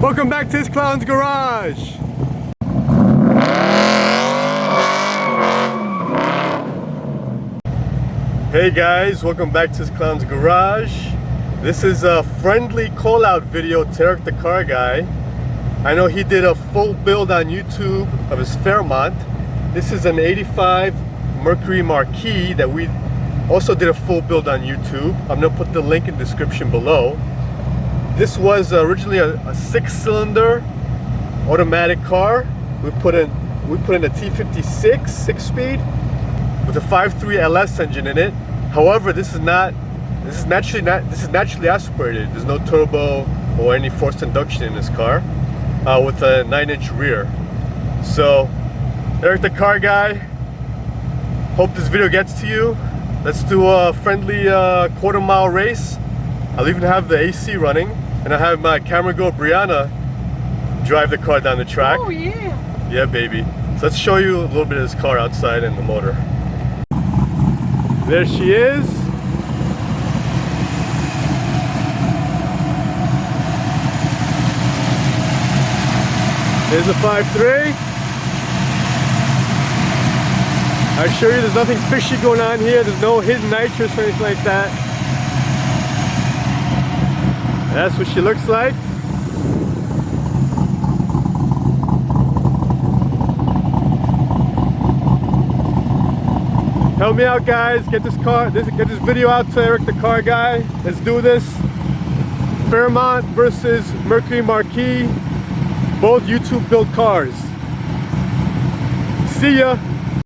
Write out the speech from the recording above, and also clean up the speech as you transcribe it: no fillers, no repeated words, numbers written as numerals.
Welcome back to this clown's garage. Hey guys, welcome back to this clown's garage. This is a friendly call out video to Eric the car guy. I know he did a full build on YouTube of his Fairmont. This is an 85 Mercury Marquis that we also did a full build on YouTube. I'm gonna put the link in the description below. This was originally a 6-cylinder automatic car. We put in a T56 6-speed with a 5.3 LS engine in it. However, this is naturally aspirated. There's no turbo or any forced induction in this car, with a 9-inch rear. So, Eric the car guy, hope this video gets to you. Let's do a friendly quarter-mile race. I'll even have the AC running, and I'll have my camera girl Brianna drive the car down the track. Oh yeah! Yeah, baby. So let's show you a little bit of this car outside and the motor. There she is. There's the 5.3. I assure you there's nothing fishy going on here. There's no hidden nitrous or anything like that. That's what she looks like. Help me out, guys. Get this video out to Eric the car guy. Let's do this. Fairmont versus Mercury Marquis. Both YouTube built cars. See ya.